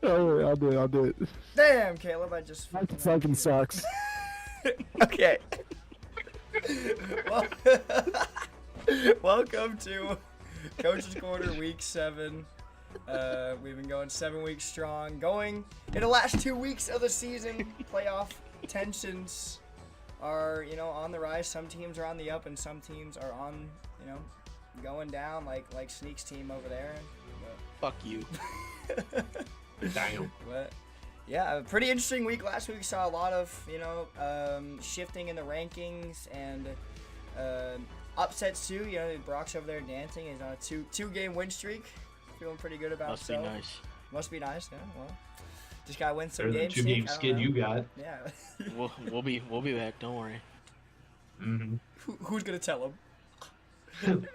Oh, I'll do it. I'll do it. Damn, Caleb, I just That fucking sucks. Okay. Well, welcome to Coach's Corner Week 7. We've been going 7 weeks strong. Going in the last 2 weeks of the season. Playoff tensions are, on the rise. Some teams are on the up, and some teams are on, going down, like Sneak's team over there. Fuck you. Damn. But yeah, a pretty interesting week. Last week saw a lot of, shifting in the rankings and upsets too. Brock's over there dancing. He's on a two-game win streak. Feeling pretty good about himself. Must be nice. Must be nice. Yeah. Well, just gotta win some There's games. the 2-game skid you got. Yeah. We'll be back. Don't worry. Mm-hmm. Who's gonna tell him? Who's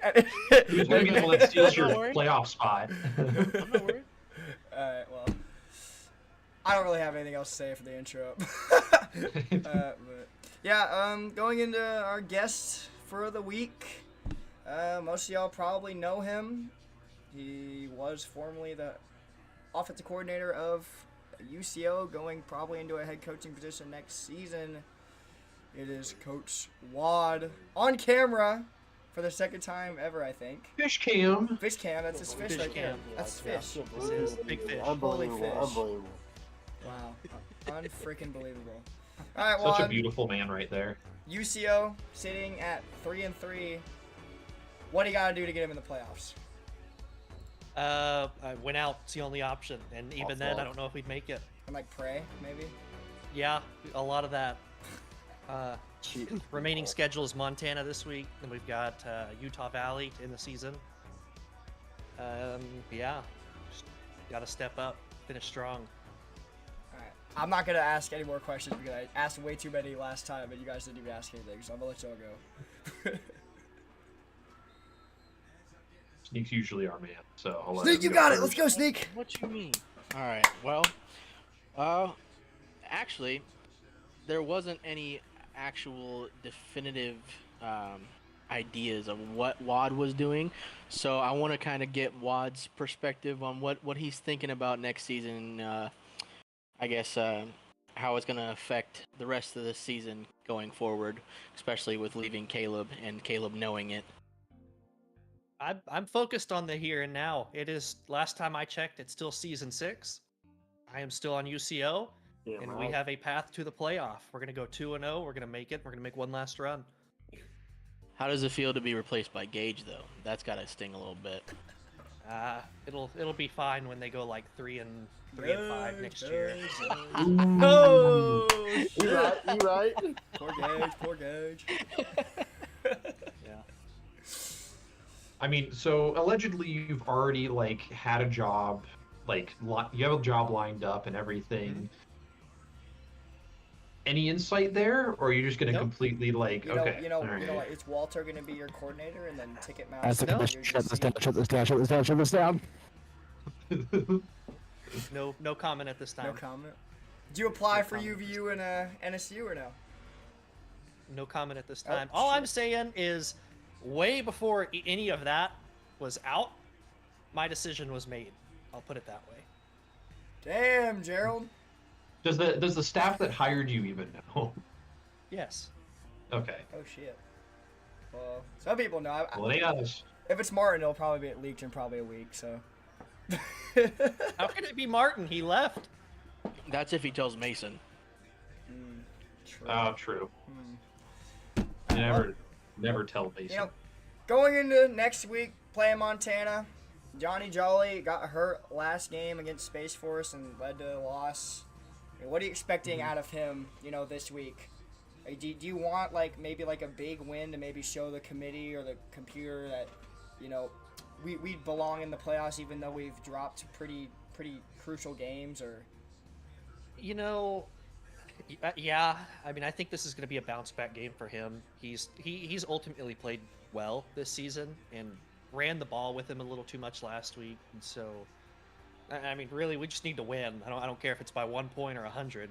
gonna be the one that steals your playoff spot? I'm not worried. Alright, well, I don't really have anything else to say for the intro. But yeah, going into our guest for the week. Most of y'all probably know him. He was formerly the offensive coordinator of UCO, going probably into a head coaching position next season. It is Coach Wad on camera for the second time ever, I think. Fish cam. Fish cam, that's his fish right there. That's his fish. This is big fish. Holy Unbelievable. fish. Unbelievable. Wow. Unfreaking believable. Alright, well, Such a beautiful man right there. UCO sitting at 3-3. What do you gotta do to get him in the playoffs? I went out. It's the only option, and even then, I don't know if we'd make it. And like pray, maybe? Yeah, a lot of that. Remaining schedule is Montana this week, and we've got Utah Valley in the season. Yeah, just gotta step up, finish strong. Alright. I'm not gonna ask any more questions because I asked way too many last time, but you guys didn't even ask anything, so I'm gonna let y'all go. Sneak's usually our man, so I'll let Sneak, him you go got it! first. Let's go, Sneak! What you mean? All right. Well, actually, there wasn't any actual definitive ideas of what Wad was doing, so I want to kind of get Wad's perspective on what he's thinking about next season. I guess how it's going to affect the rest of the season going forward, especially with leaving Caleb and Caleb knowing it. I'm focused on the here and now. It is, last time I checked, it's still season 6. I am still on UCO, and we have a path to the playoff. We're gonna go 2-0. We're gonna make it. We're gonna make one last run. How does it feel to be replaced by Gage, though? That's got to sting a little bit. It'll be fine when they go like 3-5 next year. Oh, You right? You right? Poor Gage. Yeah. I mean, so allegedly you've already had a job, you have a job lined up and everything. Mm-hmm. Any insight there, or are you just gonna Nope. completely You know, alright. is Walter gonna be your coordinator, and then Ticketmaster? That's the No. commission. Shut this down. Shut this down. Shut this down. Shut this down. No comment at this time. No comment. Did you apply for UVU and NSU or no? No comment at this Oh, time. All I'm shit. saying is, way before any of that was out, my decision was made. I'll put it that way. Damn, Gerald. Does the staff that hired you even know? Yes. Okay. Oh shit. Well, some people know. Well, it ain't us. If it's Martin, it'll probably be leaked in probably a week. So. How can it be Martin? He left. That's if he tells Mason. True. Oh, true. Well, Never tell Mason. Going into next week, playing Montana, Johnny Jolly got hurt last game against Space Force and led to a loss. I mean, what are you expecting out of him, this week? Do you want maybe a big win to maybe show the committee or the computer that, we belong in the playoffs even though we've dropped pretty crucial games? Or Yeah. I mean, I think this is going to be a bounce back game for him. He's ultimately played well this season and ran the ball with him a little too much last week, and so I mean, really, we just need to win. I don't care if it's by 1 point or 100.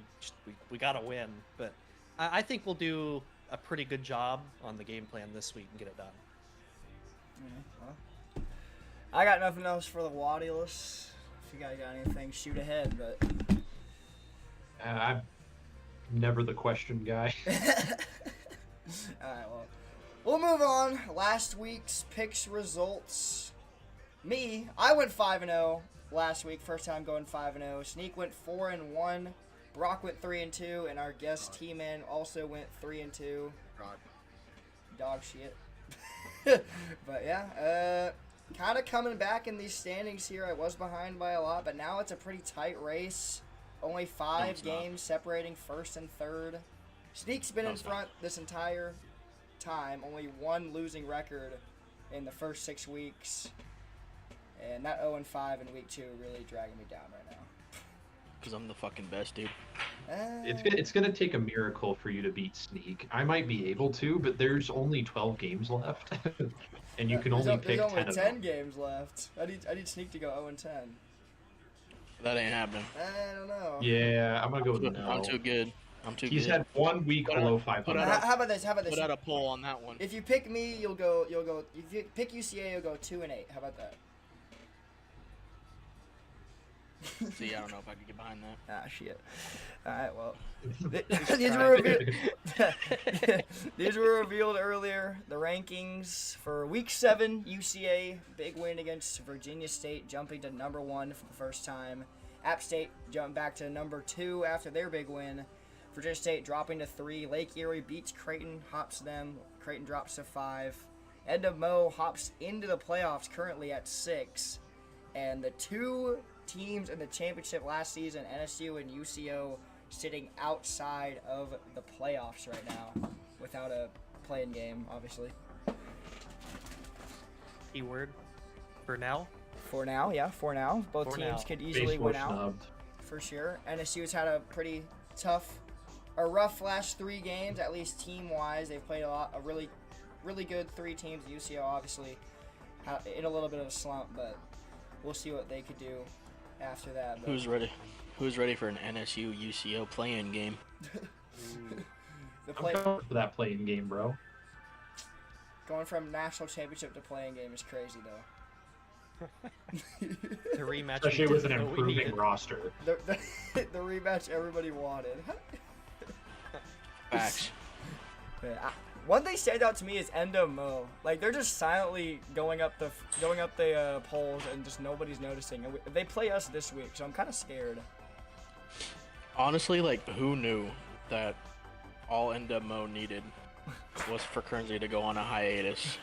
We got to win. But I think we'll do a pretty good job on the game plan this week and get it done. well, I got nothing else for the Wadulus. you guys got anything, shoot ahead. But I'm never the question guy. Alright, well, we'll move on. Last week's picks results. I went 5-0 last week. First time going 5-0. Sneak went 4-1. Brock went 3-2, and our guest T-Man also went 3-2. Dog shit. But yeah, kind of coming back in these standings here. I was behind by a lot, but now it's a pretty tight race. Only 5 games separating first and third. Sneak's been in front this entire time. Only 1 losing record in the first 6 weeks. And that 0-5 in week 2 really dragging me down right now. Because I'm the fucking best, dude. It's gonna take a miracle for you to beat Sneak. I might be able to, but there's only 12 games left, and you can only pick 10 There's only of 10 them. games left. I need Sneak to go 0-10. That ain't happening. I don't know. Yeah, I'm gonna go with no. I'm too good. I'm too He's good. had 1 week below 500. How about this? Put out a poll on that one. If you pick me, you'll go. If you pick UCA, you'll go 2-8. How about that? See, I don't know if I could get behind that. Ah, shit. All right, well, these were these were revealed earlier. The rankings for Week 7, UCA big win against Virginia State, jumping to number 1 for the first time. App State jumped back to number 2 after their big win. Virginia State dropping to 3. Lake Erie beats Creighton, hops them. Creighton drops to 5. Edna Mo hops into the playoffs currently at 6. And the 2 teams in the championship last season, NSU and UCO, sitting outside of the playoffs right now without a play-in game, obviously. Keyword for now. For now, yeah, for now. Both For teams now. could easily Baseball win out, snubbed. for sure. NSU's had a pretty rough last 3 games, at least team-wise. They've played a really good 3 teams. UCO, obviously, in a little bit of a slump, but we'll see what they could do after that. But Who's ready? Who's ready for an NSU UCO play-in game? the I'm coming for that playing game, bro. going from national championship to playing game is crazy, though. The rematch. Especially with an we improving needed. roster. The rematch everybody wanted. Facts. One thing stands out to me is Endo Mo. Like, they're just silently going up the polls, and just nobody's noticing. And they play us this week, so I'm kind of scared. Honestly, like, who knew that all NWO needed was for Currency to go on a hiatus?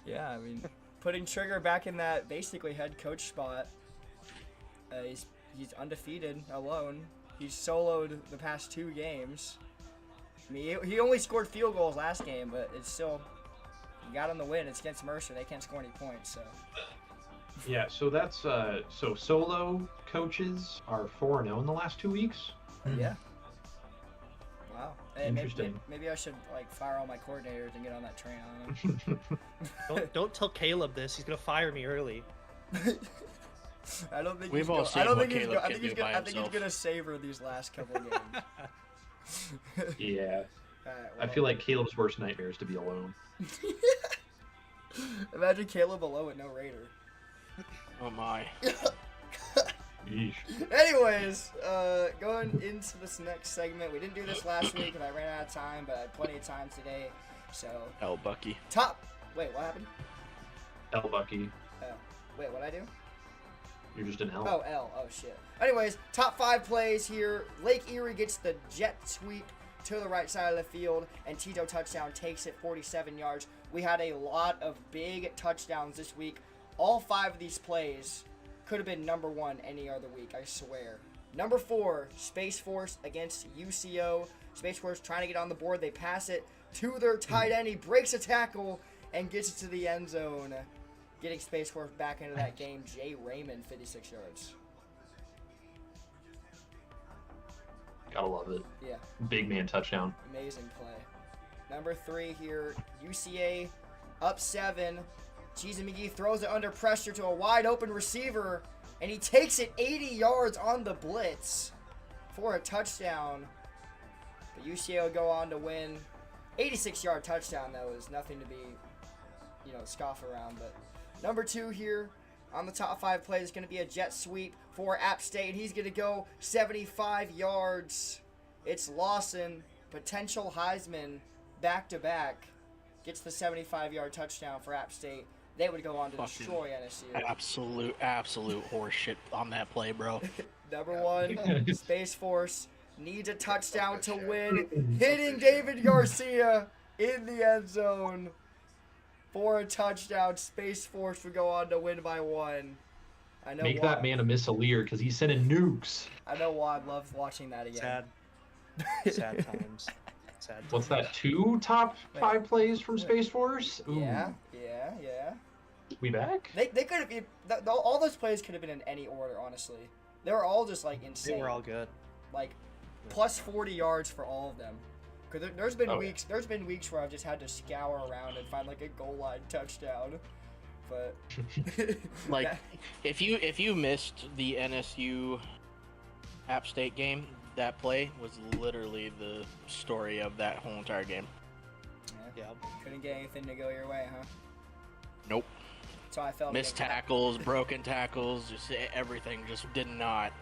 Yeah, I mean, putting Trigger back in that basically head coach spot. He's undefeated alone. He's soloed the past 2 games. I mean, he only scored field goals last game, but it's still, you got him the win. It's against Mercer. They can't score any points, so. Yeah, so that's so solo coaches are 4-0 in the last 2 weeks. Yeah. Wow. Hey, Interesting. Maybe I should fire all my coordinators and get on that train. I Don't tell Caleb this. He's gonna fire me early. don't know. I don't think We've he's all go- seen I don't what think he's Caleb go- I can think he's do gonna by I think he's himself. gonna savor these last couple of games. Yeah, Alright, I well, feel like Caleb's worst nightmare is to be alone. imagine Caleb below with no Raider. Oh my. Yeesh. Anyways, going into this next segment, we didn't do this last week and I ran out of time, but I had plenty of time today. So Hell, Bucky. wait, what happened? L Bucky, Oh, wait, what'd I do? you're just an L. Oh, L. Oh, shit. Anyways, top 5 plays here. Lake Erie gets the jet sweep to the right side of the field, and Tito touchdown takes it 47 yards. We had a lot of big touchdowns this week. All 5 of these plays could have been number 1 any other week, I swear. Number 4, Space Force against UCO. Space Force trying to get on the board. They pass it to their tight end. He breaks a tackle and gets it to the end zone. Getting Space Force back into that game. Jay Raymond, 56 yards. Gotta love it. Yeah, Big man touchdown. amazing play. Number 3 here, UCA up 7. Cheese and McGee throws it under pressure to a wide open receiver, and he takes it 80 yards on the blitz for a touchdown. But UCA will go on to win. 86-yard touchdown, though, is nothing to be, scoff around. But number 2 here, on the top 5 plays is going to be a jet sweep for App State. He's going to go 75 yards. It's Lawson, potential Heisman, back-to-back, gets the 75-yard touchdown for App State. They would go on to destroy NSU. Absolute horseshit on that play, bro. Number 1, Space Force needs a touchdown to win, hitting David Garcia in the end zone for a touchdown. Space Force would go on to win by 1. I know. Make that man a missileer because he's sending nukes. I know Wad loves watching that again. Sad times. Sad times. What's that? 2 top 5 plays from Space Force? Ooh. Yeah. We back? They could have been. All those plays could have been in any order, honestly. They were all just like insane. They were all good. Like plus 40 yards for all of them. Cause there's been weeks where I've just had to scour around and find like a goal line touchdown. But like if you missed the NSU App State game, that play was literally the story of that whole entire game. Yeah. Couldn't get anything to go your way, huh? Nope. That's how I felt. Missed tackles, broken tackles, just everything just did not.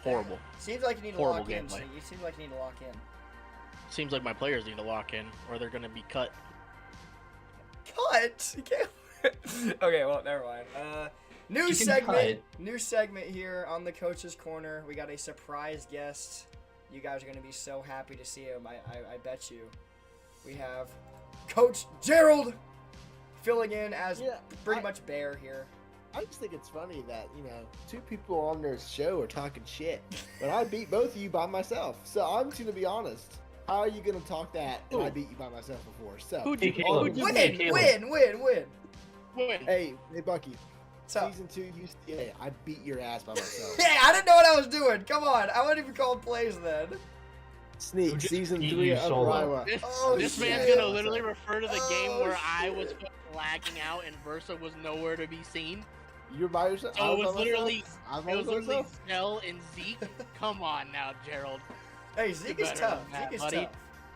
Horrible. Seems like you need to Horrible lock in. gameplay. It seems like you need to lock in. Seems like my players need to lock in, or they're gonna be cut. Cut? You can't. Okay, well, never mind. New segment here on the Coach's Corner. We got a surprise guest. You guys are gonna be so happy to see him. I bet you. We have Coach Gerald filling in as pretty much Bear here. I just think it's funny that, 2 people on their show are talking shit, but I beat both of you by myself. So I'm just gonna be honest. How are you gonna talk that and I beat you by myself before? So Win. Hey, Bucky. So, Season 2 UCA, I beat your ass by myself. Hey, I didn't know what I was doing. Come on, I wasn't even calling plays then. Sneak, just Season beat 3 you of solo. Iowa. This man's gonna literally refer to the game where I was lagging out and Versa was nowhere to be seen. You're by yourself? So it was literally myself? Snell and Zeke. Come on now, Gerald. Hey, Zeke is tough. Zeke is tough.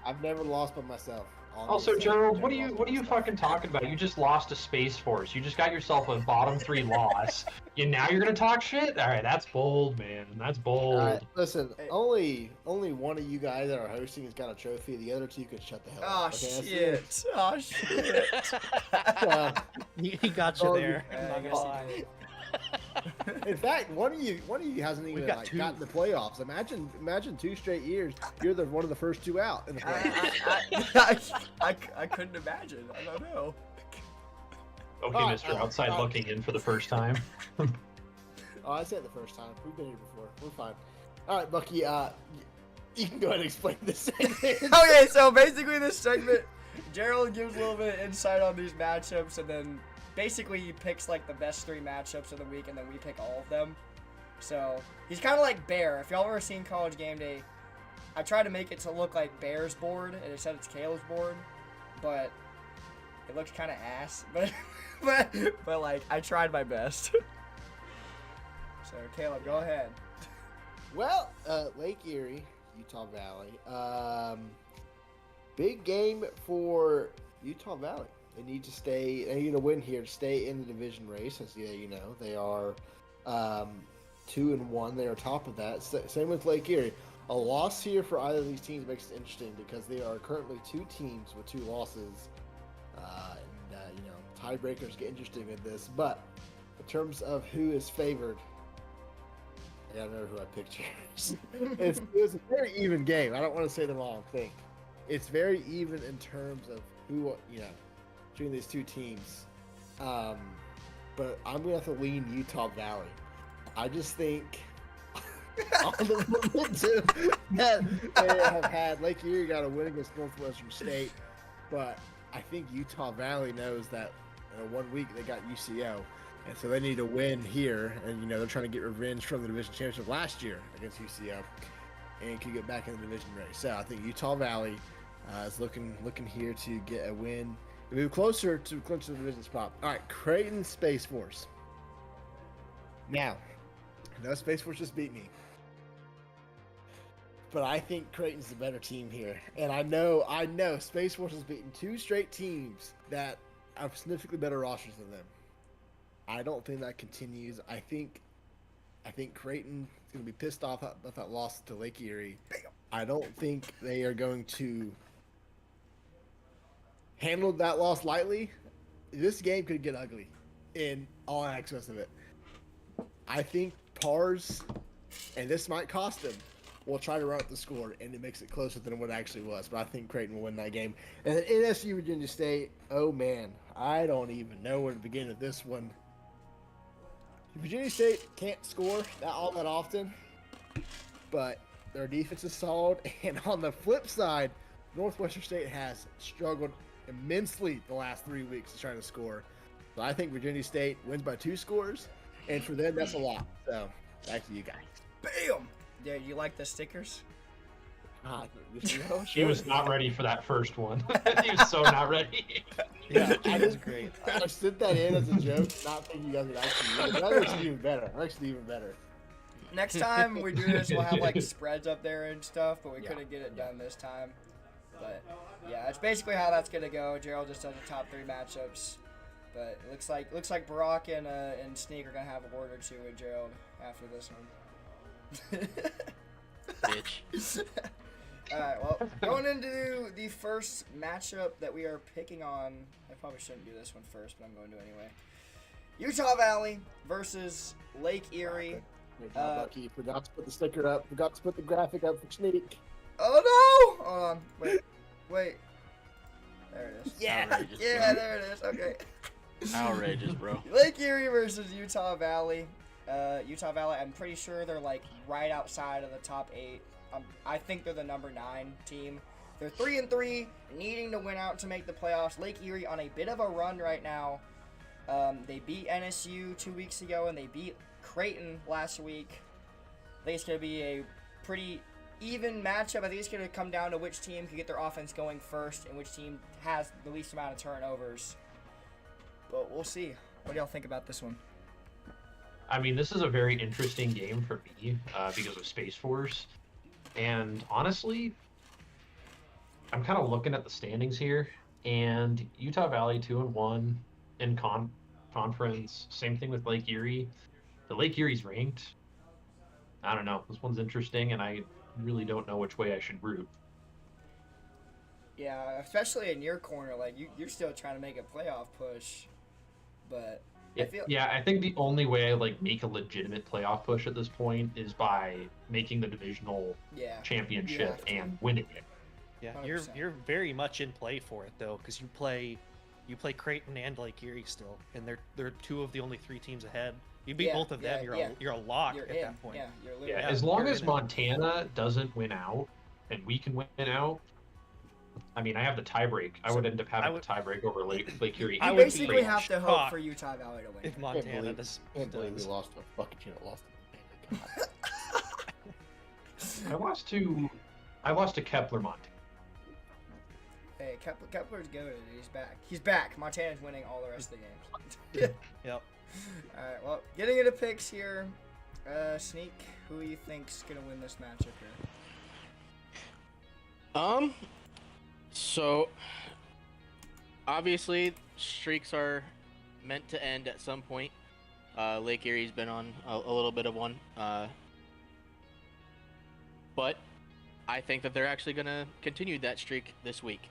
I've never lost by myself. Also, Gerald, what are you fucking talking about? You just lost to Space Force. You just got yourself a bottom 3 loss. And now you're gonna talk shit? All right, that's bold, man. That's bold. Listen, only one of you guys that are hosting has got a trophy. The other 2 can shut the hell up. Okay? Shit. He got you there. Yeah, I'm not gonna lie. In fact, one of you hasn't even gotten the playoffs. Imagine 2 straight years. You're one of the first 2 out in the playoffs. I couldn't imagine. I don't know. Okay, Mr. Outside looking in for the first time. Oh, I said the first time. We've been here before. We're fine. All right, Bucky. You can go ahead and explain this segment. Okay, so basically this segment, Gerald gives a little bit of insight on these matchups, and then basically he picks like the best 3 matchups of the week, and then we pick all of them. So he's kind of like Bear. If y'all ever seen College Game Day, I tried to make it to look like Bear's board, and it said it's Caleb's board, but it looks kind of ass. But like I tried my best. So Caleb, go ahead. Well, Lake Erie, Utah Valley. Big game for Utah Valley. They need to win here to stay in the division race. As they are 2-1. They are top of that. Same with Lake Erie. A loss here for either of these teams makes it interesting because they are currently 2 teams with 2 losses. Tiebreakers get interesting in this. But in terms of who is favored, I gotta remember who I picked here. It was a very even game. I don't want to say the wrong thing. It's very even in terms of who, between these 2 teams. But I'm going to have to lean Utah Valley. I just think on the momentum that they have had, Lake Erie got a win against Northwestern State, but I think Utah Valley knows that in 1 week they got UCO, and so they need to win here, and they're trying to get revenge from the division championship last year against UCO, and can get back in the division race. So I think Utah Valley is looking here to get a win. Move closer to clinch the division spot. All right, Creighton Space Force. Now, I know Space Force just beat me, but I think Creighton's the better team here. And I know Space Force has beaten 2 straight teams that have significantly better rosters than them. I don't think that continues. I think Creighton is going to be pissed off about that loss to Lake Erie. I don't think they are going to handle that loss lightly. This game could get ugly in all aspects of it. I think Pars, and this might cost them, will try to run up the score, and it makes it closer than what it actually was. But I think Creighton will win that game. And then NSU Virginia State, oh man, I don't even know where to begin with this one. Virginia State can't score all that often, but their defense is solid. And on the flip side, Northwestern State has struggled immensely the last 3 weeks to try to score. So I think Virginia State wins by 2 scores, and for them, that's a lot. So back to you guys. Bam! Yeah, you like the stickers? He was not ready for that first one. He was so not ready. Yeah, that was great. I sent that in as a joke, not thinking you guys would actually use it. That makes it even better. That makes it even better. Next time we do this, we'll have like spreads up there and stuff, but we couldn't get it done this time. But yeah, it's basically how that's gonna go. Gerald just does the top 3 matchups, but it looks like Barack and Sneak are gonna have a word or two with Gerald after this one. Bitch. Alright, well, going into the first matchup that we are picking on, I probably shouldn't do this one first, but I'm going to anyway. Utah Valley versus Lake Erie. Lucky, forgot to put the sticker up. Forgot to put the graphic up for Sneak. Oh no! Hold on, wait. There it is. Yeah, outrageous, yeah, bro. there it is. Okay. Outrageous, bro. Lake Erie versus Utah Valley. Utah Valley, I'm pretty sure they're like right outside of the top 8. I think they're the number 9 team. They're 3-3, needing to win out to make the playoffs. Lake Erie on a bit of a run right now. They beat NSU 2 weeks ago, and they beat Creighton last week. I think it's going to be a pretty even matchup. I think it's going to come down to which team can get their offense going first and which team has the least amount of turnovers. But we'll see. What do y'all think about this one? I mean, this is a very interesting game for me because of Space Force. And honestly, I'm kind of looking at the standings here, and Utah Valley 2-1 in conference. Same thing with Lake Erie. The Lake Erie's ranked. I don't know. This one's interesting, and I really don't know which way I should root. Yeah, especially in your corner, like you're still trying to make a playoff push, but I think the only way I like make a legitimate playoff push at this point is by making the divisional championship and winning it. Yeah, 100%. you're very much in play for it though, because you play Creighton and Lake Erie still, and they're 2 of the only 3 teams ahead. You beat both of them, you're a lock at that point. Yeah, you're literally As long as Montana doesn't win out and we can win out, I mean, I have the tiebreak. I would end up having the tiebreak over Lake Erie. You basically have to hope for Utah Valley to win. If Montana does. I can't believe we lost to a fucking team that lost to Montana. God. I lost to Kepler, Montana. Hey, Kepler's good. He's back. Montana's winning all the rest of the games. Yep. Alright, well, getting into picks here. Sneak, who do you think's gonna win this matchup here? So obviously streaks are meant to end at some point. Lake Erie's been on a little bit of one, but I think that they're actually going to continue that streak this week.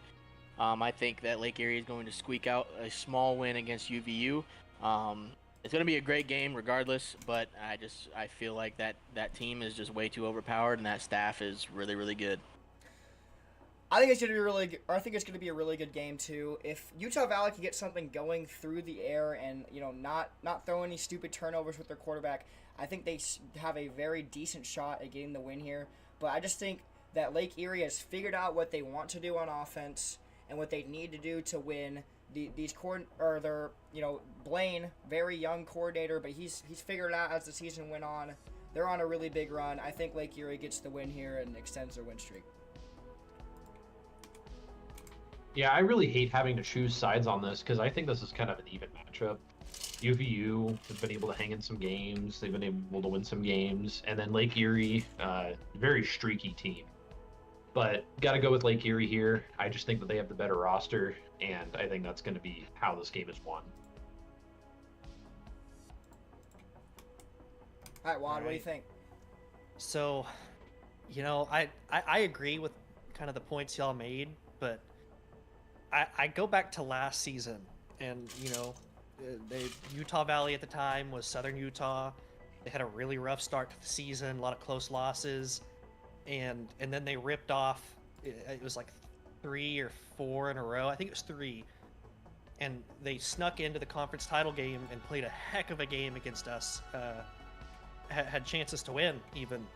I think that Lake Erie is going to squeak out a small win against UVU. It's going to be a great game regardless, but I feel like that team is just way too overpowered, and that staff is really, really good. I think it's going to be a really good game too. If Utah Valley can get something going through the air and not throw any stupid turnovers with their quarterback, I think they have a very decent shot at getting the win here. But I just think that Lake Erie has figured out what they want to do on offense and what they need to do to win. Blaine, very young coordinator, but he's figured it out as the season went on. They're on a really big run. I think Lake Erie gets the win here and extends their win streak. Yeah, I really hate having to choose sides on this because I think this is kind of an even matchup. UVU has been able to hang in some games. They've been able to win some games. And then Lake Erie, very streaky team. But got to go with Lake Erie here. I just think that they have the better roster, and I think that's going to be how this game is won. All right, Wad, what do you Alright. think? So, I agree with kind of the points y'all made, but I go back to last season, and Utah Valley at the time was Southern Utah. They had a really rough start to the season, a lot of close losses, and then they ripped off. It was like 3 or 4 in a row. I think it was 3, and they snuck into the conference title game and played a heck of a game against us. Had chances to win even.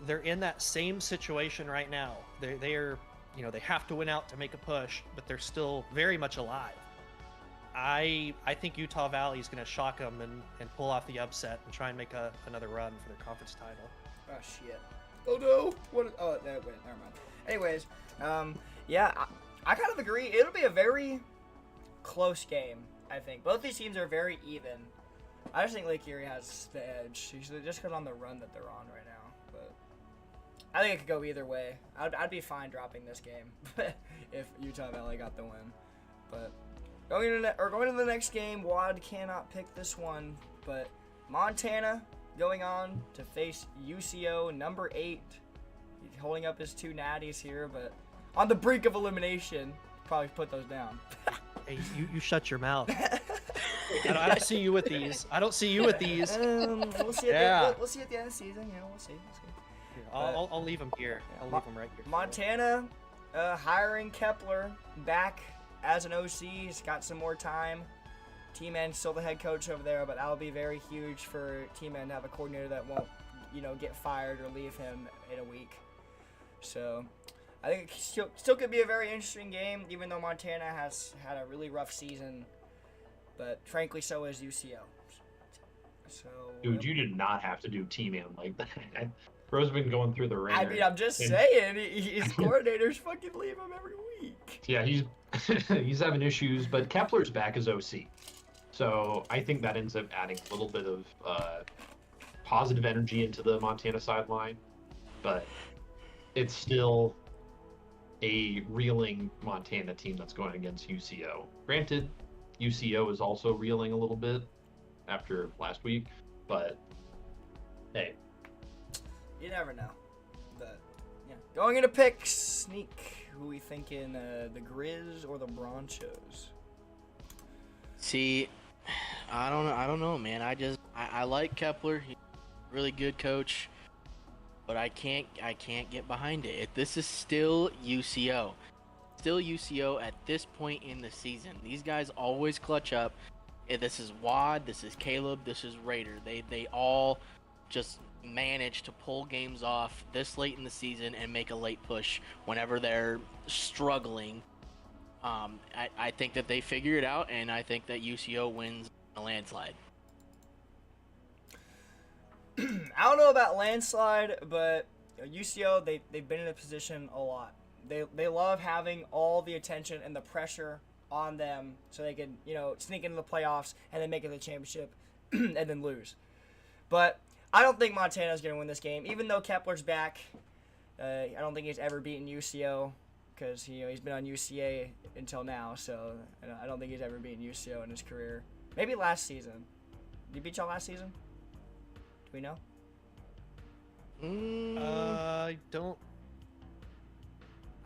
They're in that same situation right now. They're they have to win out to make a push, but they're still very much alive. I think Utah Valley is going to shock them and pull off the upset and try and make another run for their conference title. Oh shit. Oh no. What? Oh, wait, never mind. Anyways, yeah, I kind of agree. It'll be a very close game. I think both these teams are very even. I just think Lake Erie has the edge, usually just because on the run that they're on right now. But I think it could go either way. I'd be fine dropping this game if Utah Valley got the win. But going to the next game, Wad cannot pick this one. But Montana going on to face UCO number 8. He's holding up his 2 natties here, but on the brink of elimination. Probably put those down. Hey, you shut your mouth. I don't see you with these. I don't see you with these. We'll see at we'll see at the end of the season. We'll see. I'll leave them here. I'll leave them right here. Montana hiring Kepler back as an OC. He's got some more time. T-Man's still the head coach over there, but that'll be very huge for T-Man to have a coordinator that won't, get fired or leave him in a week. So I think it still could be a very interesting game, even though Montana has had a really rough season. But frankly, so is UCO. So Dude, you did not have to do T-Man like that. Bro's been going through the ringer. I mean, I'm just saying, his coordinators fucking leave him every week. Yeah, he's having issues, but Kepler's back as OC. So I think that ends up adding a little bit of positive energy into the Montana sideline. But it's still a reeling Montana team that's going against UCO. Granted, UCO is also reeling a little bit after last week, but hey. You never know. But yeah, going into picks, sneak. Who we thinking? The Grizz or the Bronchos? See, I don't know, man. I like Kepler. He's a really good coach, but I can't get behind it. This is still UCO. Still UCO at this point in the season. These guys always clutch up. This is Wad, this is Caleb, this is Raider. They all just manage to pull games off this late in the season and make a late push whenever they're struggling. I think that they figure it out, and I think that UCO wins a landslide. I don't know about landslide, but UCO, they've been in a position a lot. They love having all the attention and the pressure on them so they can, sneak into the playoffs and then make it to the championship and then lose. But I don't think Montana's going to win this game. Even though Kepler's back, I don't think he's ever beaten UCO because he's been on UCA until now. So I don't think he's ever beaten UCO in his career. Maybe last season. Did he beat y'all last season? Do we know? I don't.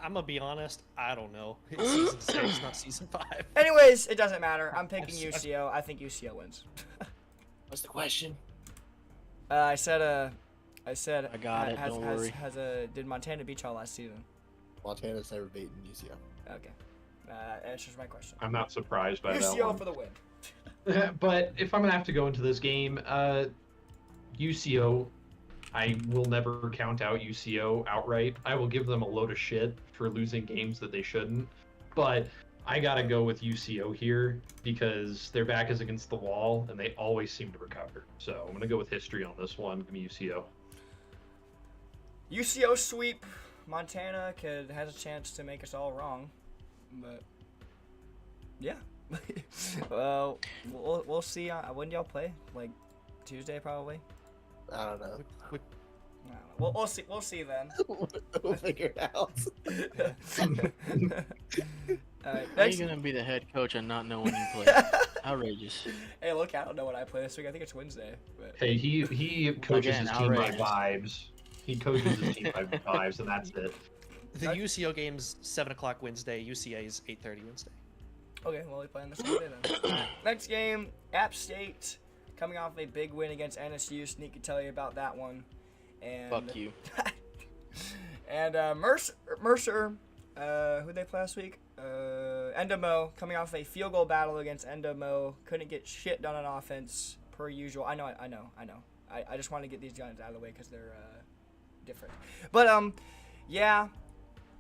I'm gonna be honest. I don't know. It's season 6, not season 5. Anyways, it doesn't matter. I'm picking UCO. I think UCO wins. What's the question? I said. I got it, don't worry. Did Montana beat y'all last season? Montana's never beaten UCO. Okay. That answers my question. I'm not surprised by that UCO one. for the win. But if I'm going to have to go into this game, UCO, I will never count out UCO outright. I will give them a load of shit for losing games that they shouldn't. But I got to go with UCO here because their back is against the wall and they always seem to recover. So I'm going to go with history on this one. Give me UCO. UCO sweep. Montana has a chance to make us all wrong. But, yeah. Well, we'll see. When do y'all play? Like Tuesday, probably. I don't know. I don't know. We'll see. We'll see then. We'll figure it out. Alright, How are you gonna be the head coach and not know when you play? Outrageous. Hey, look, I don't know what I play this week. I think it's Wednesday. But Hey, he coaches Again, his team by outrageous. vibes. He coaches his team by vibes, and that's it. The UCO game's 7 o'clock Wednesday. UCA's 8:30 Wednesday. okay, well, we're playing this Sunday then. Next game, App State coming off a big win against NSU. Sneak can tell you about that one. And Fuck you. and Mercer, who'd they play last week? Endomo coming off a field goal battle against Endomo. Couldn't get shit done on offense per usual. I know. I just want to get these guys out of the way because they're different. But yeah.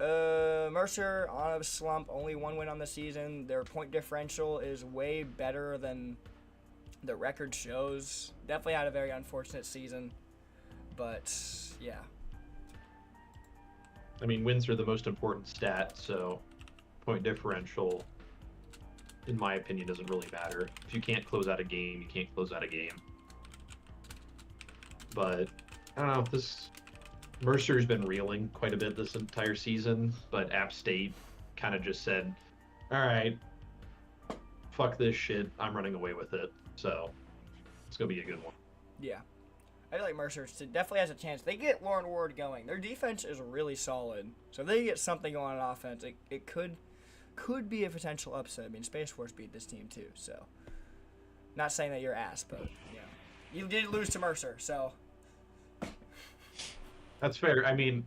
Mercer on a slump, only one win on the season. Their point differential is way better than the record shows. Definitely had a very unfortunate season, but yeah. I mean, wins are the most important stat, so point differential, in my opinion, doesn't really matter. If you can't close out a game, you can't close out a game. But I don't know, this Mercer's been reeling quite a bit this entire season, but App State kind of just said, all right, fuck this shit, I'm running away with it. So it's going to be a good one. Yeah. I feel like Mercer definitely has a chance. They get Lauren Ward going. Their defense is really solid. So if they get something going on offense, it could be a potential upset. I mean, Space Force beat this team too, so not saying that you're ass, but you did lose to Mercer, so That's fair. I mean,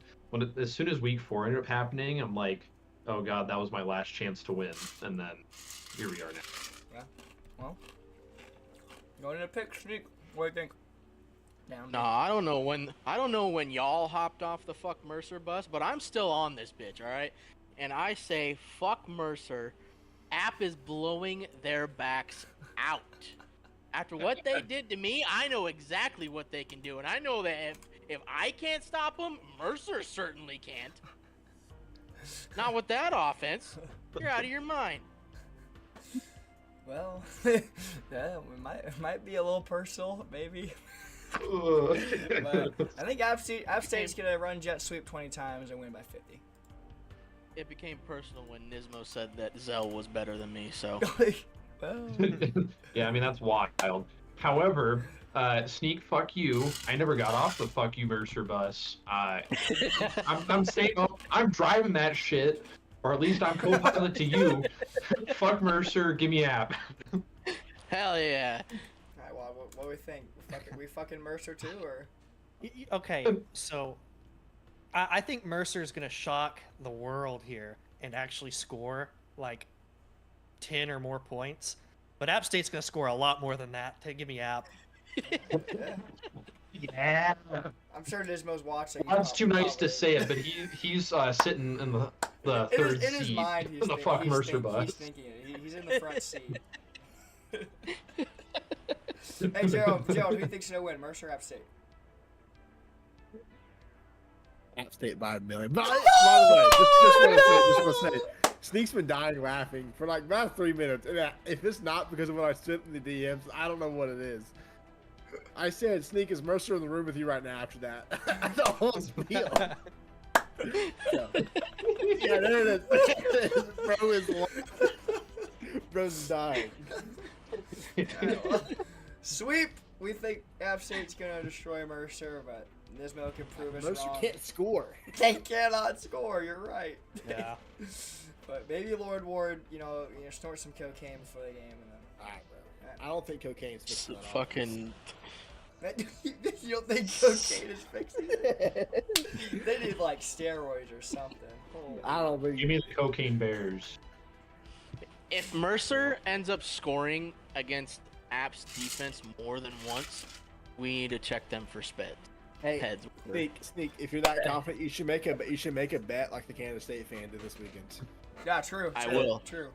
as soon as week 4 ended up happening, I'm like, oh god, that was my last chance to win, and then here we are now. yeah. Well, going into pick sneak. What do you think? Down. No, I don't know when y'all hopped off the fuck Mercer bus, but I'm still on this bitch, all right? And I say fuck Mercer. App is blowing their backs out. After what they did to me, I know exactly what they can do, and I know that if I can't stop them, Mercer certainly can't. Not with that offense. You're out of your mind. Well, yeah, it might be a little personal, maybe. But I think App State's gonna run jet sweep 20 times and win by 50. It became personal when Nismo said that Zell was better than me, so. Well, Yeah, I mean, that's wild. However, Sneak, fuck you. I never got off the fuck you Mercer bus. I'm staying up. I'm driving that shit, or at least I'm co-pilot to you. Fuck Mercer, give me App. Hell yeah. alright, well, what do we think? We fucking Mercer too, or? Okay, so I think Mercer's gonna shock the world here and actually score like 10 or more points, but App State's gonna score a lot more than that. Give me App. Yeah. I'm sure Nismo's watching. That's too nice to say it, but he's sitting in the third in his seat mind, in the fuck Mercer bus. He's thinking it. He's in the front seat. Hey, Gerald, who do you think's gonna win, Mercer or App State? App State by a million. By the way, just want to say, Sneak's been dying laughing for like about 3 minutes. And if it's not because of what I said in the DMs, I don't know what it is. I said, Sneak, is Mercer in the room with you right now after that? The whole spiel. So, yeah, there it is. Bro is Bro's dying. Sweep! We think App State's gonna destroy Mercer, but Nismo can prove us Mercer wrong. can't score. They cannot score, you're right. Yeah. But maybe Lord Ward, snort some cocaine before the game and then. Alright, bro. I don't think cocaine's fixing that. Fucking. You don't think cocaine is fixing it? They need like steroids or something. Holy. I don't think. Give me the cocaine bears. If Mercer ends up scoring against App's defense more than once, we need to check them for Hey, heads. Sneak. If you're that confident, you should make a bet like the Kansas State fan did this weekend. Yeah, true. I will. True.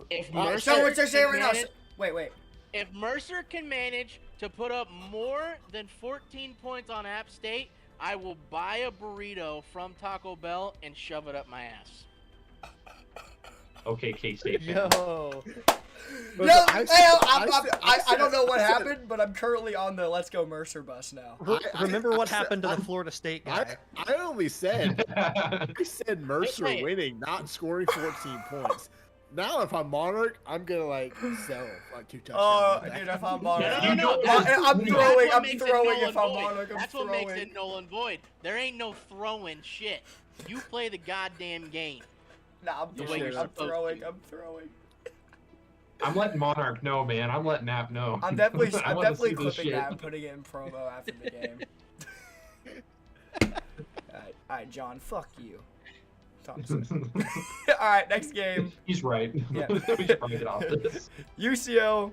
If So Mercer, what you're saying can right now? manage, Wait. if Mercer can manage to put up more than 14 points on App State, I will buy a burrito from Taco Bell and shove it up my ass. Okay, K-State fan. Yo. No, I don't know what happened, but I'm currently on the Let's Go Mercer bus now. Remember what happened to the Florida State guy? I only said I said Mercer Hey. winning, not scoring 14 points. Now if I'm Monarch, I'm gonna like sell like 2 Oh, touchdowns. dude, if I'm Monarch, You know, I'm That's throwing. what I'm makes it throwing. null If and I'm void. Monarch, I'm That's throwing. what makes it null and void. There ain't no throwing shit. You play the goddamn game. Nah, I'm The way throwing. you're I'm supposed throwing. to. I'm throwing. I'm letting Monarch know, man. I'm letting App know. I'm definitely. I I'm wanna definitely see this clipping shit. that and putting it in promo after the game. All right, John. Fuck you. Thompson. All right, next game. He's right. Yeah. We should probably get off this. UCO.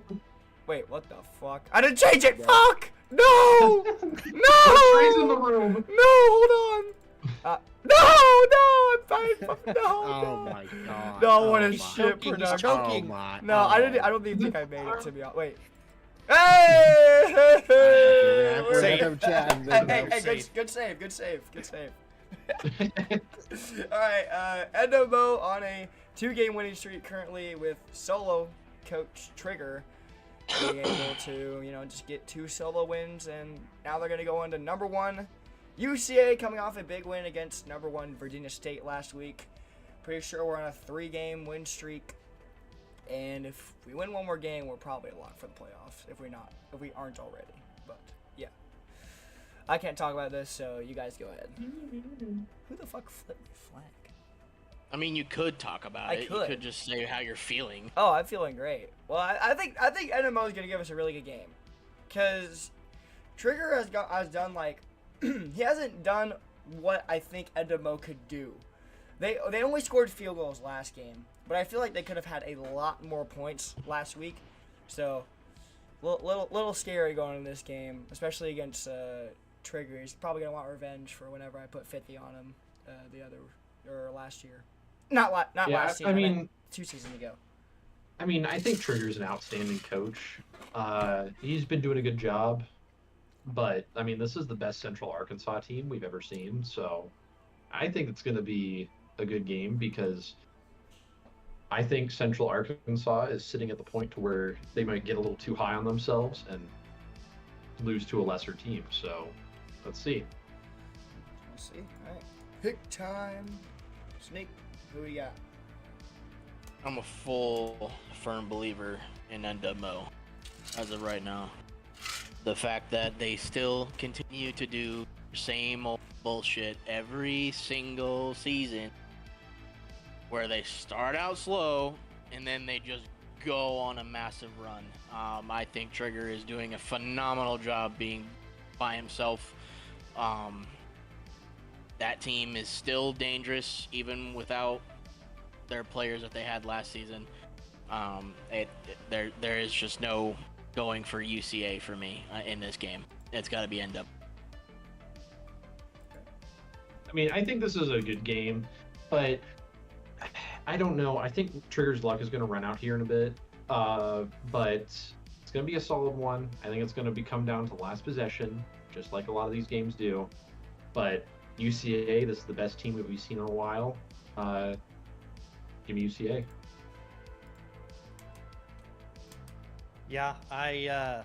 Wait, what the fuck? I didn't change it. Yeah. Fuck! No! Trey's in the No! room. No, hold on. No, I'm fine. No, Oh no. my god. No, what a Oh my- shit Choking, he's production. choking. Oh my. No, oh. I don't even think I made it, to be honest. Wait. Hey! We're gonna Safe. have a chat. and Hey, then, hey, hey, Safe. good save, good save, good save. All right, Endomo on a 2-game winning streak currently with solo coach Trigger being able to, just get 2 solo wins, and now they're gonna go into number 1 UCA, coming off a big win against number 1 Virginia State last week. Pretty sure we're on a 3-game win streak, and if we win one more game, we're probably a lock for the playoffs. If we aren't already, but yeah. I can't talk about this, so you guys go ahead. Who the fuck flipped my flag? I mean, you could talk about I it. could. You could just say how you're feeling. Oh, I'm feeling great. Well, I think NMO is gonna give us a really good game, cause Trigger has done like he hasn't done what I think NMO could do. They only scored field goals last game, but I feel like they could have had a lot more points last week. So little scary going in this game, especially against Trigger. He's probably gonna want revenge for whenever I put 50 on him last year. Not Yeah, last season. I meant mean, 2 seasons ago. I think Trigger's an outstanding coach. He's been doing a good job, but I mean, this is the best Central Arkansas team we've ever seen. So, I think it's going to be a good game because I think Central Arkansas is sitting at the point to where they might get a little too high on themselves and lose to a lesser team. So, let's see. We'll see. All right. Pick time. Snake. Who we got? I'm a full firm believer in NWO as of right now. The fact that they still continue to do the same old bullshit every single season, where they start out slow and then they just go on a massive run. I think Trigger is doing a phenomenal job being by himself. That team is still dangerous even without their players that they had last season. There is just no going for UCA for me in this game. It's got to be NW. I mean, I think this is a good game, but I don't know. I think Trigger's luck is going to run out here in a bit, but it's going to be a solid one. I think it's going to come down to last possession, just like a lot of these games do. But UCA, this is the best team that we've seen in a while. Give me UCA. Yeah, I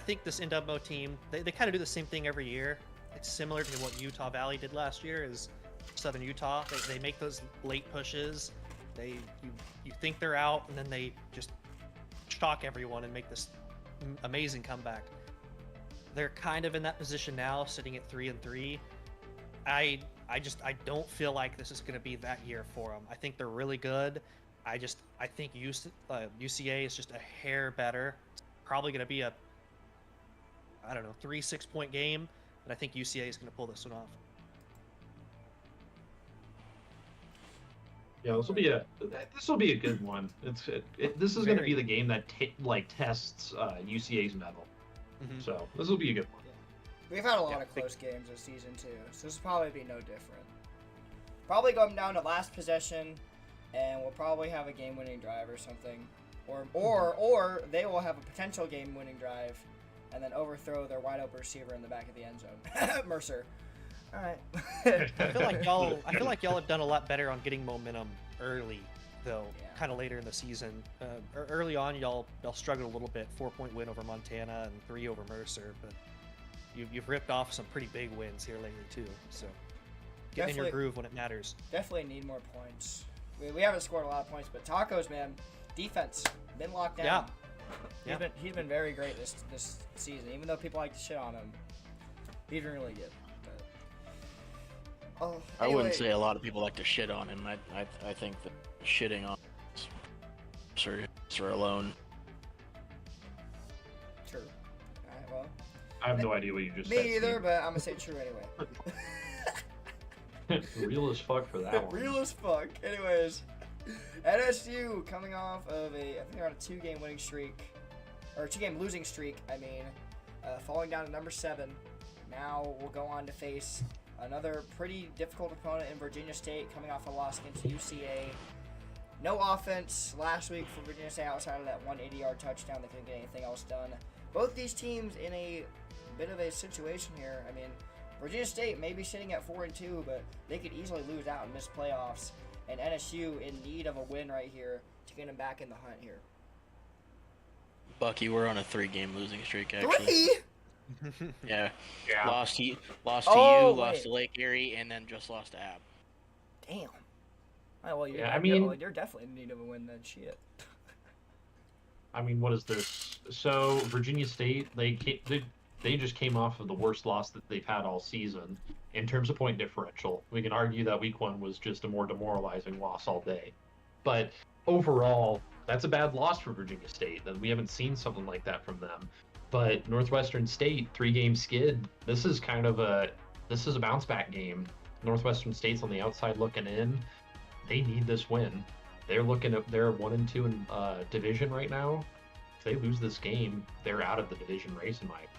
think this NWO team, they kind of do the same thing every year. It's similar to what Utah Valley did last year. Is Southern Utah? They make those late pushes. You think they're out, and then they just shock everyone and make this amazing comeback. They're kind of in that position now, sitting at 3-3. I don't feel like this is going to be that year for them. I think they're really good. I think UCA is just a hair better. It's probably going to be a 3-6 point game, but I think UCA is going to pull this one off. Yeah, this will be a good one. This is going to be the game that tests UCA's mettle. Mm-hmm. So this will be a good one. We've had a lot of close games this season too, so this will probably be no different. Probably going down to last possession, and we'll probably have a game-winning drive or something, or they will have a potential game-winning drive, and then overthrow their wide-open receiver in the back of the end zone, Mercer. All right. I feel like y'all have done a lot better on getting momentum early, though. Yeah. Kind of later in the season. Early on, y'all struggled a little bit. 4-point win over Montana and 3 over Mercer, but you've ripped off some pretty big wins here lately too. So get in your groove when it matters. Definitely need more points. we haven't scored a lot of points, but Tacos, man, defense been locked down. He's been very great this season, even though people like to shit on him. He's been really good. But, I wouldn't say a lot of people like to shit on him. I think that shitting on are alone. True. Alright, well. I have no idea what you just said. Me either, but I'm gonna say true anyway. Real as fuck for that one. Real as fuck. Anyways, NSU coming off of I think they're on a 2-game winning streak, or a 2-game losing streak. I mean, falling down to number 7. Now we'll go on to face another pretty difficult opponent in Virginia State, coming off a loss against UCA. No offense last week for Virginia State outside of that 180-yard touchdown. They couldn't get anything else done. Both these teams in a bit of a situation here. I mean, Virginia State may be sitting at 4-2, but they could easily lose out and miss playoffs. And NSU in need of a win right here to get them back in the hunt here. Bucky, we're on a 3-game losing streak, actually. 3? Yeah. Yeah. Lost to you, Oh, lost wait. to Lake Erie, and then just lost to App. Damn. Oh, well, Yeah, I mean- you're definitely in need of a win then. Shit. I mean, what is this? So Virginia State, they just came off of the worst loss that they've had all season in terms of point differential. We can argue that week 1 was just a more demoralizing loss all day, but overall, that's a bad loss for Virginia State. And we haven't seen something like that from them. But Northwestern State, 3-game skid. This is a bounce back game. Northwestern State's on the outside looking in. They need this win. They're 1-2 in division right now. If they lose this game, they're out of the division race in my opinion.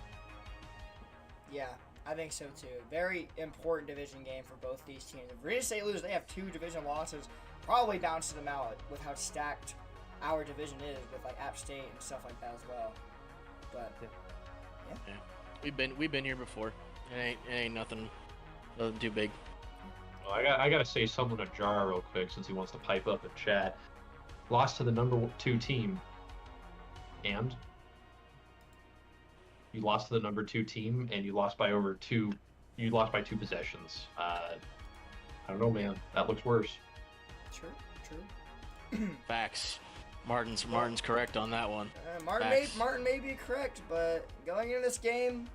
Yeah, I think so too. Very important division game for both these teams. If Virginia State loses, they have 2 division losses. Probably bounces them out with how stacked our division is with like App State and stuff like that as well. But Yeah. We've been here before. It ain't nothing too big. Well, I gotta say something to Jar real quick since he wants to pipe up in chat. Lost to the number 2 team, and you lost to the number 2 team, and you lost by 2 possessions. I don't know, man. That looks worse. true. Facts. Martin's correct on that one. Martin may be correct, but going into this game,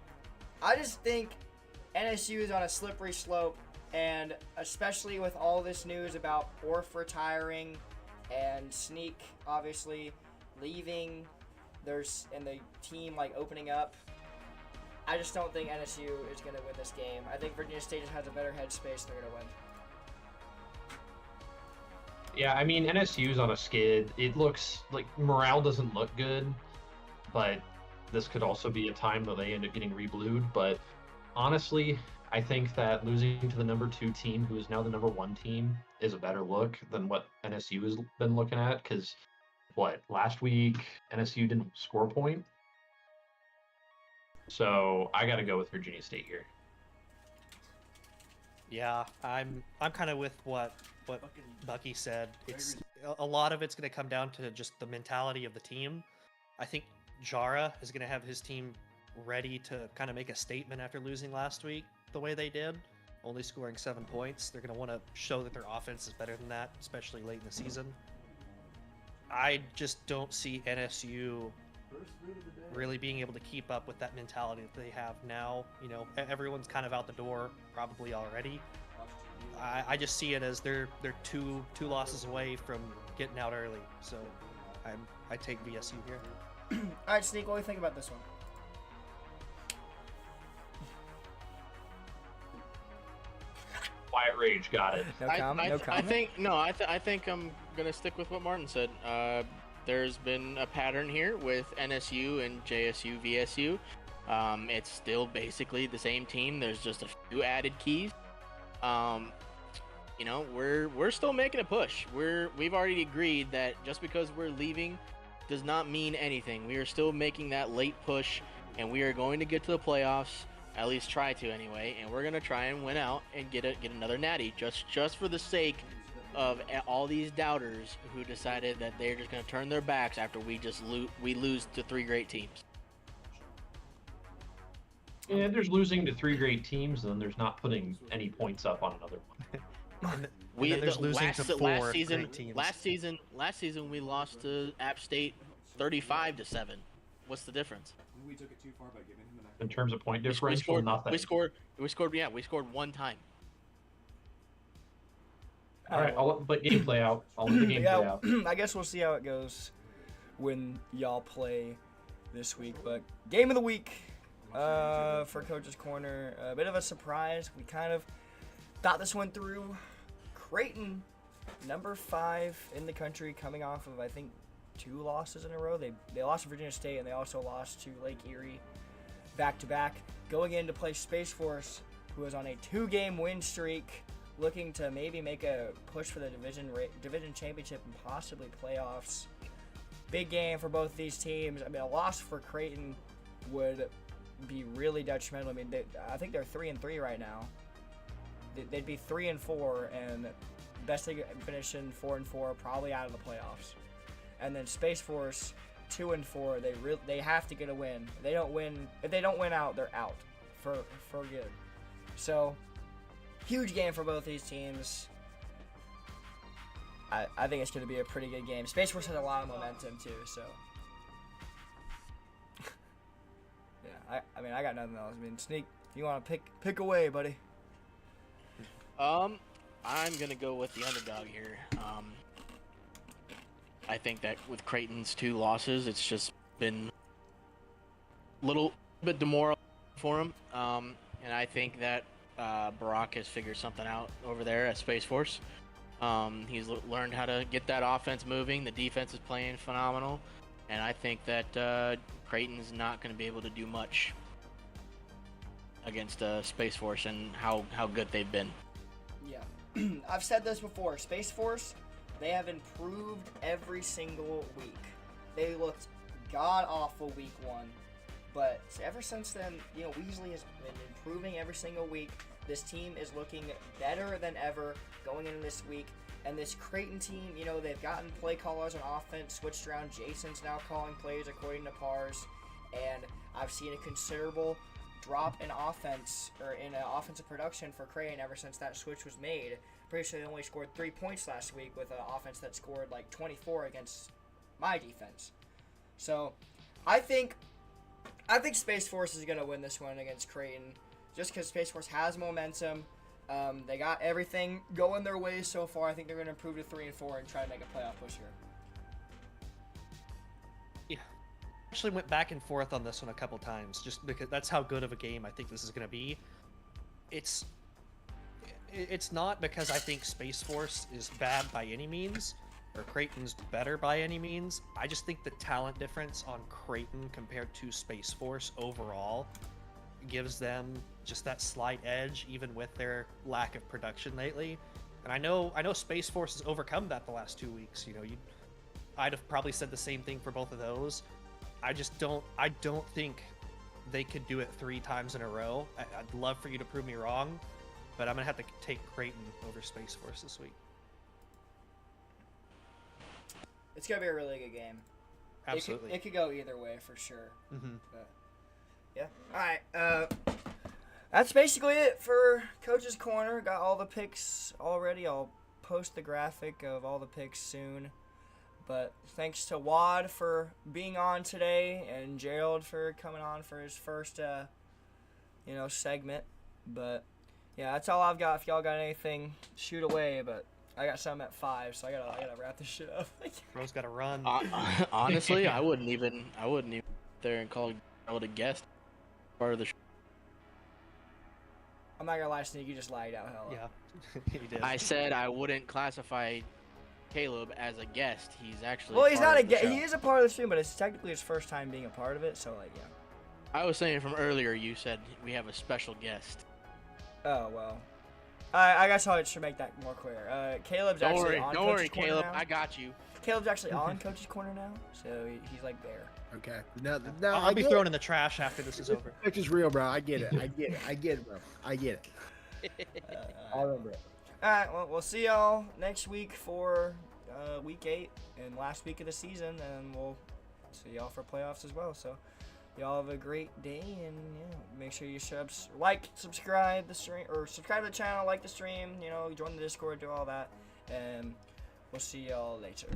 I just think NSU is on a slippery slope, and especially with all this news about Orff retiring and Sneak obviously leaving, and the team like opening up. I just don't think NSU is going to win this game. I think Virginia State just has a better headspace. They're going to win. Yeah, I mean, NSU's on a skid. It looks like morale doesn't look good, but this could also be a time that they end up getting re-blued. But honestly, I think that losing to the number 2 team, who is now the number 1 team, is a better look than what NSU has been looking at. Because, last week, NSU didn't score a point? So I got to go with Virginia State here. Yeah, I'm kind of with what Bucky said. It's a lot of it's going to come down to just the mentality of the team. I think Jara is going to have his team ready to kind of make a statement after losing last week the way they did, only scoring 7 points. They're going to want to show that their offense is better than that, especially late in the season. I just don't see NSU really being able to keep up with that mentality that they have now. You know, everyone's kind of out the door probably already. I just see it as they're two losses away from getting out early. So I take VSU here. All right, Sneak, what do you think about this one? Quiet Rage, got it. No comment. I think I'm gonna stick with what Martin said. There's been a pattern here with NSU and JSU, VSU. It's still basically the same team. There's just a few added keys. You know, we're still making a push. We've already agreed that just because we're leaving does not mean anything. We are still making that late push, and we are going to get to the playoffs. At least try to anyway, and we're gonna try and win out and get another natty just for the sake of all these doubters who decided that they're just gonna turn their backs after we lose to 3 great teams. Yeah, there's losing to 3 great teams, and then there's not putting any points up on another one. then there's losing to four last season. great teams. Last season we lost to App State 35-7. What's the difference? We took it too far by giving him an In terms of point We differential, scored. nothing. We scored. Yeah, we scored one time. All right, I'll let the gameplay out. I'll let the gameplay Yeah, out. I guess we'll see how it goes when y'all play this week. But game of the week for Coach's Corner, a bit of a surprise. We kind of thought this one through. Creighton, number 5 in the country, coming off of I think 2 losses in a row. They lost to Virginia State and they also lost to Lake Erie back to back. Going in to play Space Force, who is on a 2-game win streak, looking to maybe make a push for the division championship and possibly playoffs. Big game for both these teams. I mean, a loss for Creighton would be really detrimental. I mean, I think they're 3-3 right now. They'd be 3-4, and best they could finish in 4-4, probably out of the playoffs. And then Space Force 2-4. They have to get a win. If they don't win out, they're out for good. So huge game for both these teams. I think it's going to be a pretty good game. Space Force has a lot of momentum too, so yeah. I mean, I got nothing else. I mean, Sneak, you want to pick away, buddy? I'm gonna go with the underdog here. I think that with Creighton's 2 losses, it's just been a little bit demoralizing for him. And I think that Barack has figured something out over there at Space Force. He's learned how to get that offense moving. The defense is playing phenomenal. And I think that Creighton's not going to be able to do much against Space Force and how good they've been. Yeah. I've said this before. Space Force, they have improved every single week. They looked god-awful week 1. But ever since then, Weasley has been improving every single week. This team is looking better than ever going into this week. And this Creighton team, they've gotten play callers on offense, switched around. Jason's now calling plays according to pars. And I've seen a considerable drop in offense, or in offensive production for Creighton ever since that switch was made. Pretty sure they only scored 3 points last week with an offense that scored like 24 against my defense. So I think Space Force is going to win this one against Creighton just because Space Force has momentum. They got everything going their way so far. I think they're going to improve to 3-4 and try to make a playoff push here. Yeah. Actually went back and forth on this one a couple times just because that's how good of a game I think this is going to be. It's not because I think Space Force is bad by any means or Creighton's better by any means. I just think the talent difference on Creighton compared to Space Force overall gives them just that slight edge even with their lack of production lately. And I know Space Force has overcome that the last 2 weeks. I'd have probably said the same thing for both of those. I don't think they could do it 3 times in a row. I'd love for you to prove me wrong, but I'm gonna have to take Creighton over Space Force this week. It's gonna be a really good game. Absolutely. It could go either way for sure. Mm-hmm. But, yeah. All right. That's basically it for Coach's Corner. Got all the picks already. I'll post the graphic of all the picks soon. But thanks to Wad for being on today and Gerald for coming on for his first, segment. But yeah, that's all I've got. If y'all got anything, shoot away. But I got some at 5, so I gotta wrap this shit up. Bro's got to run. Honestly, I wouldn't even there and call Gerald a guest part of the show. I'm not gonna lie, Sneak. You just lied out hell. Yeah, he did. I said I wouldn't classify Caleb as a guest. He's actually Well, he's not a guest. guest. He is a part of the stream, but it's technically his first time being a part of it. So yeah. I was saying from earlier. You said we have a special guest. Oh well. I guess I should make that more clear. Caleb's Don't actually worry, on don't Coach's worry, Corner Caleb. now. I got you. Caleb's actually on Coach's Corner now, so he's like there. Okay. Now I'll be thrown in the trash after this is over. It's just real, bro. I get it, bro. I get it. I remember it. All right. Well, we'll see y'all next week for week 8 and last week of the season, and we'll see y'all for playoffs as well. So, y'all have a great day, and yeah, make sure you subscribe the stream, or subscribe to the channel, like the stream, you know, join the Discord, do all that, and we'll see y'all later.